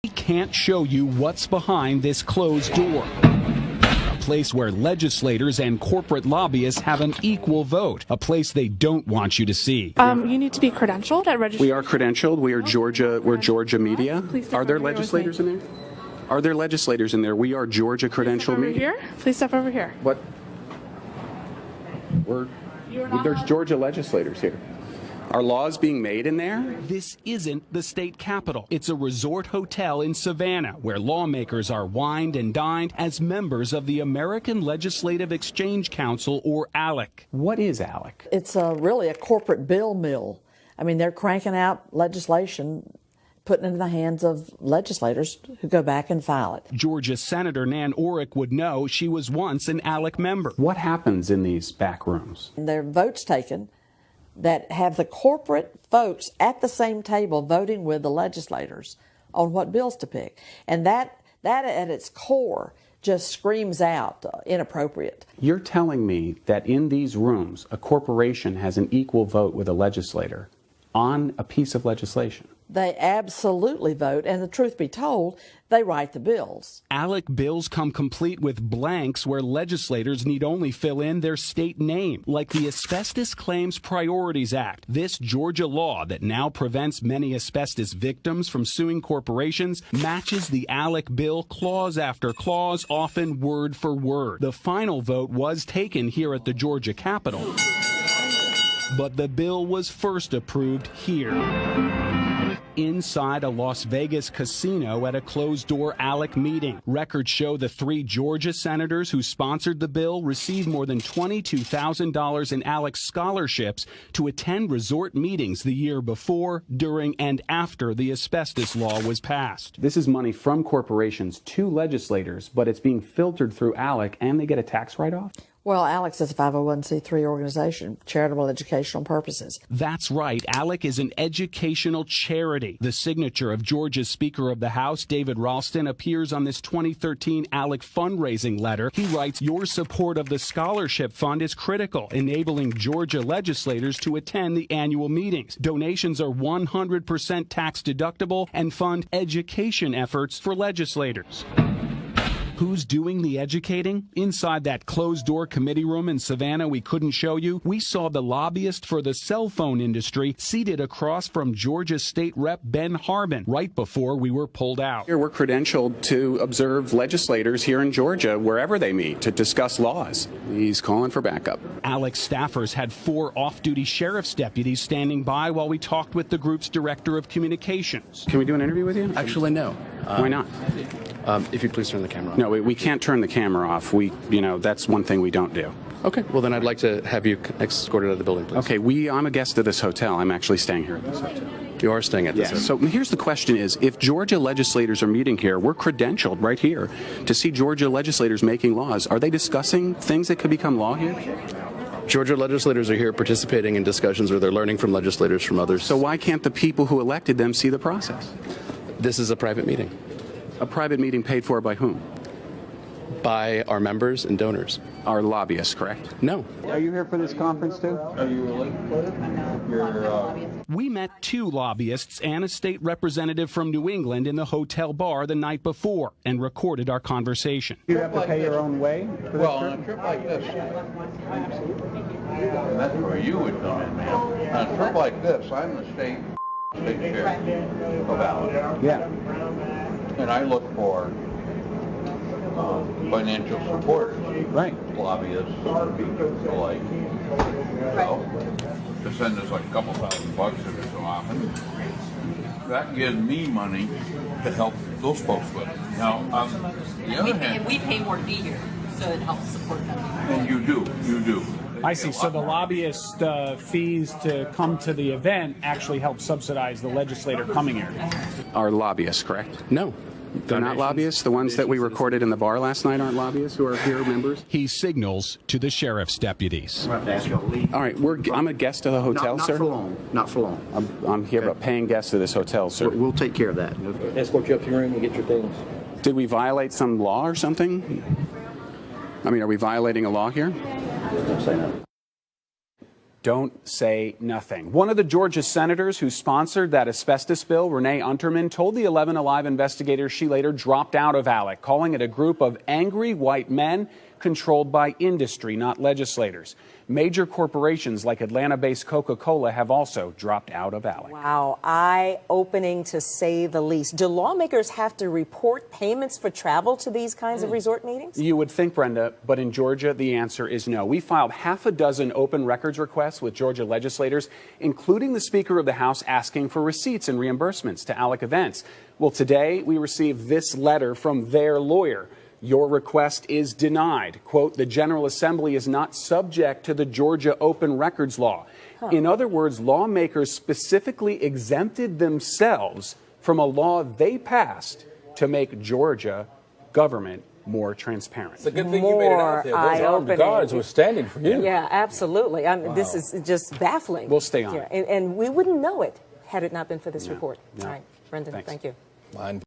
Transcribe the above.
We can't show you what's behind this closed door. A place where legislators and corporate lobbyists have an equal vote. A place they don't want you to see. You need to be credentialed at registration. We are credentialed. We are Georgia. We're Georgia Media. Are there legislators in there? Are there legislators in there? We are Georgia credentialed media. Here? Please step over here. What? There's Georgia legislators here. Are laws being made in there? This isn't the state capitol. It's a resort hotel in Savannah where lawmakers are wined and dined as members of the American Legislative Exchange Council, or ALEC. What is ALEC? It's really a corporate bill mill. I mean, they're cranking out legislation, putting it in the hands of legislators who go back and file it. Georgia Senator Nan Orrick would know. She was once an ALEC member. What happens in these back rooms? And there are votes taken that have the corporate folks at the same table voting with the legislators on what bills to pick. And that at its core just screams out inappropriate. You're telling me that in these rooms, a corporation has an equal vote with a legislator on a piece of legislation? They absolutely vote, and the truth be told, they write the bills. ALEC bills come complete with blanks where legislators need only fill in their state name, like the Asbestos Claims Priorities Act. This Georgia law that now prevents many asbestos victims from suing corporations matches the ALEC bill clause after clause, often word for word. The final vote was taken here at the Georgia Capitol, but the bill was first approved here, inside a Las Vegas casino at a closed-door ALEC meeting. Records show the 3 Georgia senators who sponsored the bill received more than $22,000 in ALEC scholarships to attend resort meetings the year before, during, and after the asbestos law was passed. This is money from corporations to legislators, but it's being filtered through ALEC, and they get a tax write-off? Well, ALEC is a 501c3 organization, charitable educational purposes. That's right. ALEC is an educational charity. The signature of Georgia's Speaker of the House, David Ralston, appears on this 2013 ALEC fundraising letter. He writes, "Your support of the scholarship fund is critical, enabling Georgia legislators to attend the annual meetings. Donations are 100% tax deductible and fund education efforts for legislators." Who's doing the educating? Inside that closed-door committee room in Savannah we couldn't show you, we saw the lobbyist for the cell phone industry seated across from Georgia State Rep Ben Harbin right before we were pulled out. Here we're credentialed to observe legislators here in Georgia wherever they meet to discuss laws. He's calling for backup. ALEC staffers had 4 off-duty sheriff's deputies standing by while we talked with the group's director of communications. Can we do an interview with you? Actually, no. Why not? If you'd please turn the camera on. No, we can't turn the camera off. That's one thing we don't do. Okay, well then I'd like to have you escorted out of the building, please. Okay, I'm a guest of this hotel. I'm actually staying here at this hotel. You are staying at this hotel? So here's the question is, if Georgia legislators are meeting here, we're credentialed right here to see Georgia legislators making laws. Are they discussing things that could become law here? Georgia legislators are here participating in discussions where they're learning from legislators from others. So why can't the people who elected them see the process? This is a private meeting. A private meeting paid for by whom? By our members and donors. Our lobbyists, correct? No. Are you here for this conference too? Are you related? We met 2 lobbyists and a state representative from New England in the hotel bar the night before and recorded our conversation. You have to pay your own way for this Well, on a trip like this, and that's where you would come in, man. On a trip like this, I'm the state chair of ALEC. Yeah. And I look for financial supporters, Right. lobbyists, like, to send us like a couple $1,000 every so often. That gives me money to help those folks with it. Now, on the other hand, we pay more to be here, so it helps support them. and you do. I see. So the lobbyist fees to come to the event actually help subsidize the legislator coming here. Our lobbyists, correct? No. They're not lobbyists? The ones that we recorded in the bar last night aren't lobbyists who are here members? He signals to the sheriff's deputies. All right, I'm a guest of the hotel, sir? Not for long. Not for long. I'm here, a paying guest of this hotel, sir. We'll take care of that. Escort you up to your room and get your things. Did we violate some law or something? I mean, are we violating a law here? Don't say no. Don't say nothing. One of the Georgia senators who sponsored that asbestos bill, Renee Unterman, told the 11 Alive investigators she later dropped out of ALEC, calling it a group of angry white men controlled by industry, not legislators. Major corporations like Atlanta-based Coca-Cola have also dropped out of ALEC. Wow, eye-opening to say the least. Do lawmakers have to report payments for travel to these kinds of resort meetings? You would think, Brenda, but in Georgia, the answer is no. We filed half a dozen open records requests with Georgia legislators, including the Speaker of the House asking for receipts and reimbursements to ALEC events. Well, today we received this letter from their lawyer. Your request is denied. Quote, the General Assembly is not subject to the Georgia Open Records Law. In other words, lawmakers specifically exempted themselves from a law they passed to make Georgia government more transparent. It's a good thing you made it out there. Those armed guards were standing for you. Yeah, absolutely. I mean, This is just baffling. We'll stay on it. And we wouldn't know it had it not been for this report. No. All right, Brendan, Thanks. thank you.